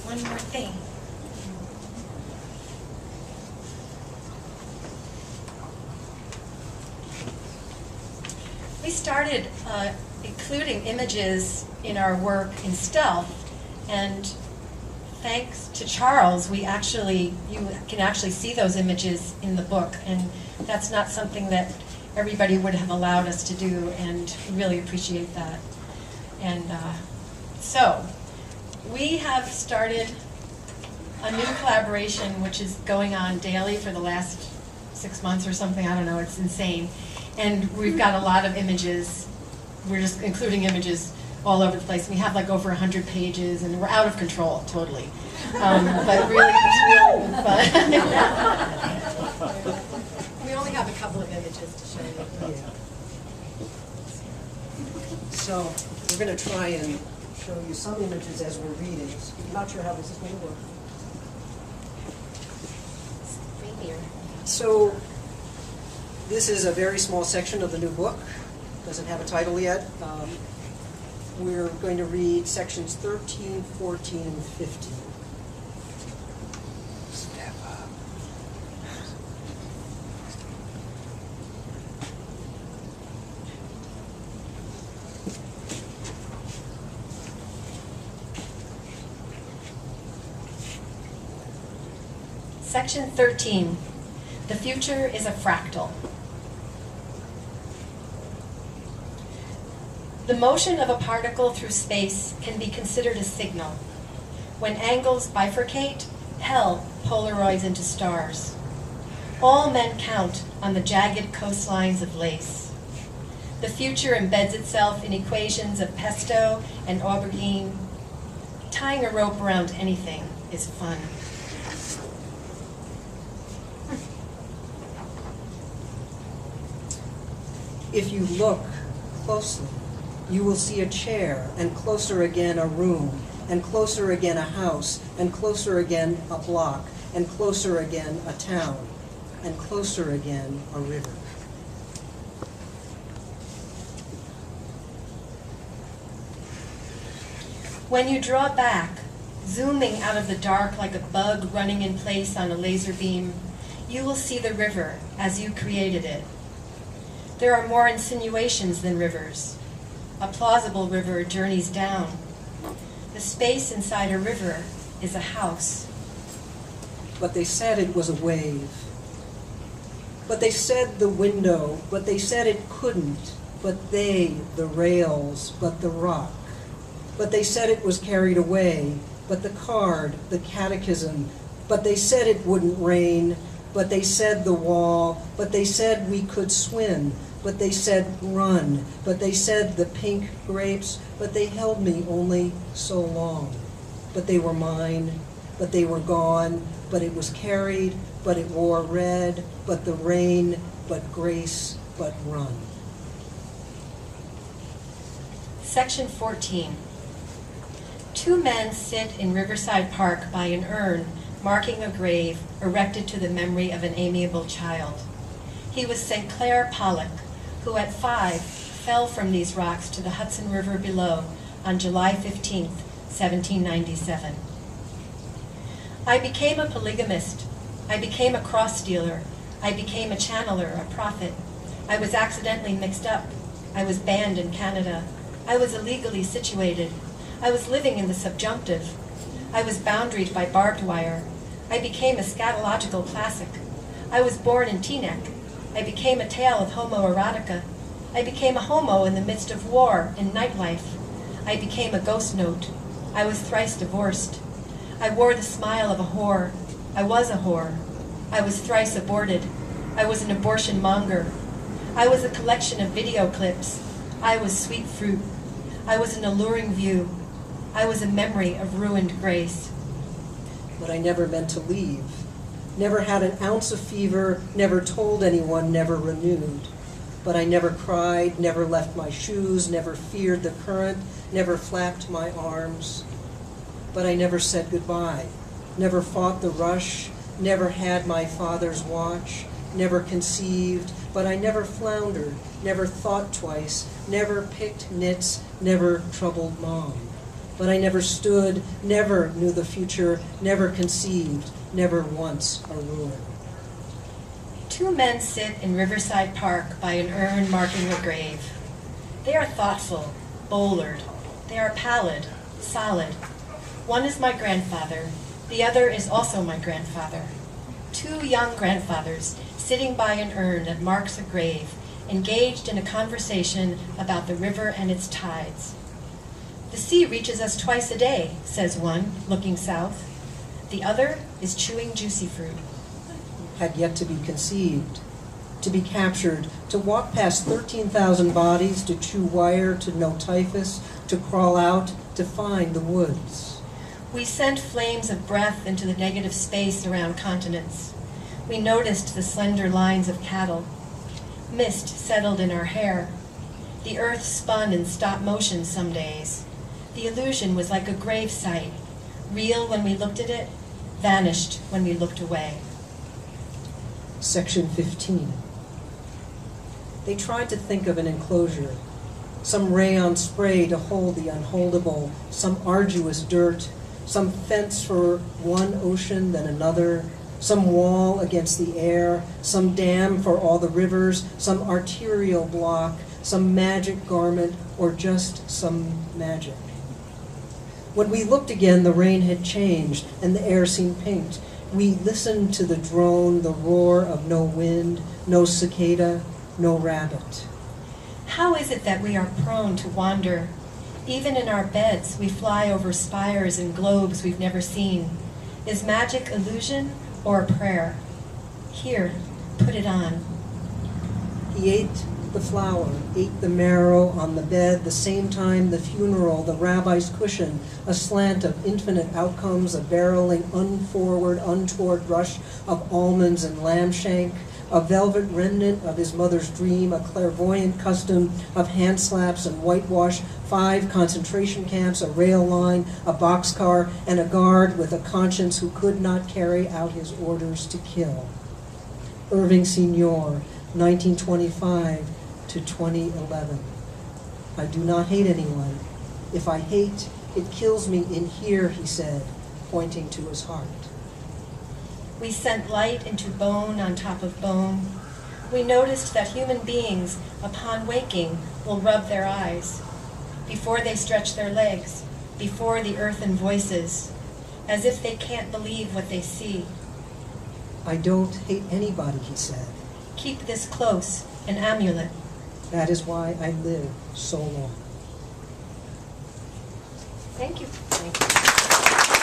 one more thing. We started including images in our work in stealth, and thanks to Charles, you can actually see those images in the book, and that's not something that everybody would have allowed us to do, and we really appreciate that. And so, we have started a new collaboration which is going on daily for the last 6 months or something, I don't know, it's insane. And we've got a lot of images. We're just including images all over the place. We have like over 100 pages, and we're out of control, totally. But really, it's really fun. We only have a couple of images to show you. Yeah. So we're going to try and show you some images as we're reading. I'm not sure how this is going to work. Right here. So this is a very small section of the new book. Doesn't have a title yet. We're going to read sections 13, 14, and 15. Step up. Section 13. The future is a fractal. The motion of a particle through space can be considered a signal. When angles bifurcate, hell polaroids into stars. All men count on the jagged coastlines of lace. The future embeds itself in equations of pesto and aubergine. Tying a rope around anything is fun. If you look closely, you will see a chair, and closer again a room, and closer again a house, and closer again a block, and closer again a town, and closer again a river. When you draw back, zooming out of the dark like a bug running in place on a laser beam, you will see the river as you created it. There are more insinuations than rivers. A plausible river journeys down. The space inside a river is a house. But they said it was a wave. But they said the window, but they said it couldn't. But they, the rails, but the rock. But they said it was carried away. But the card, the catechism. But they said it wouldn't rain. But they said the wall. But they said we could swim. But they said run. But they said the pink grapes. But they held me only so long. But they were mine. But they were gone. But it was carried. But it wore red. But the rain. But grace. But run. Section 14. Two men sit in Riverside Park by an urn marking a grave erected to the memory of an amiable child. He was St. Clair Pollock, who at 5 fell from these rocks to the Hudson River below on July 15, 1797. I became a polygamist. I became a cross dealer. I became a channeler, a prophet. I was accidentally mixed up. I was banned in Canada. I was illegally situated. I was living in the subjunctive. I was boundaried by barbed wire. I became a scatological classic. I was born in Teaneck. I became a tale of homoerotica. I became a homo in the midst of war and nightlife. I became a ghost note. I was thrice divorced. I wore the smile of a whore. I was a whore. I was thrice aborted. I was an abortion monger. I was a collection of video clips. I was sweet fruit. I was an alluring view. I was a memory of ruined grace. But I never meant to leave. Never had an ounce of fever, never told anyone, never renewed. But I never cried, never left my shoes, never feared the current, never flapped my arms. But I never said goodbye, never fought the rush, never had my father's watch, never conceived, but I never floundered, never thought twice, never picked nits, never troubled mom. but I never stood, never knew the future, never conceived, never once a ruin. Two men sit in Riverside Park by an urn marking a grave. They are thoughtful, bouldered. They are pallid, solid. One is my grandfather. The other is also my grandfather. Two young grandfathers sitting by an urn that marks a grave, engaged in a conversation about the river and its tides. The sea reaches us twice a day, says one, looking south. The other is chewing juicy fruit. Had yet to be conceived, to be captured, to walk past 13,000 bodies, to chew wire, to know typhus, to crawl out, to find the woods. We sent flames of breath into the negative space around continents. We noticed the slender lines of cattle. Mist settled in our hair. The earth spun in stop motion some days. The illusion was like a grave site, real when we looked at it, vanished when we looked away. Section 15. They tried to think of an enclosure, some rayon spray to hold the unholdable, some arduous dirt, some fence for one ocean then another, some wall against the air, some dam for all the rivers, some arterial block, some magic garment, or just some magic. When we looked again, the rain had changed, and the air seemed pinked. We listened to the drone, the roar of no wind, no cicada, no rabbit. How is it that we are prone to wander? Even in our beds, we fly over spires and globes we've never seen. Is magic illusion or prayer? Here, put it on. He ate the flower, ate the marrow on the bed, the same time the funeral, the rabbi's cushion, a slant of infinite outcomes, a barreling, unforward, untoward rush of almonds and lamb shank, a velvet remnant of his mother's dream, a clairvoyant custom of hand slaps and whitewash, 5 concentration camps, a rail line, a boxcar, and a guard with a conscience who could not carry out his orders to kill. Irving Sr., 1925 to 2011. I do not hate anyone. If I hate, it kills me in here, he said, pointing to his heart. We sent light into bone on top of bone. We noticed that human beings, upon waking, will rub their eyes, before they stretch their legs, before the earthen voices, as if they can't believe what they see. I don't hate anybody, he said. Keep this close, an amulet. That is why I live so long. Thank you. Thank you.